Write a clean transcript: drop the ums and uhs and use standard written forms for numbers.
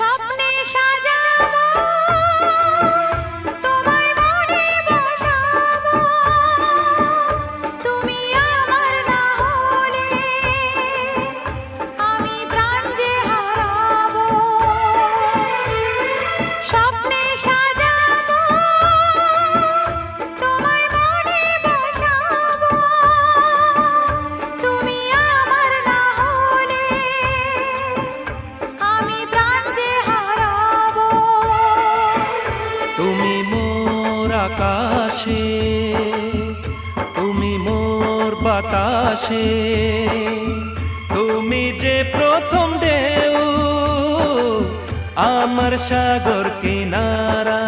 স্বপ্নে সাজাবো তোমায় মনে বসাবো, তুমি আমার না হলে আমি প্রাণ যে হারাবো। স্বপ্নে সাজাবো তোমায় মনে বসাবো, তুমি আমার না হলে আমি প্রাণ যে হারাবো। তুমি মোর আকাশে, তুমি মোর বাতাসে, তুমি যে প্রথম ঢেউ আমার সাগর কিনারা।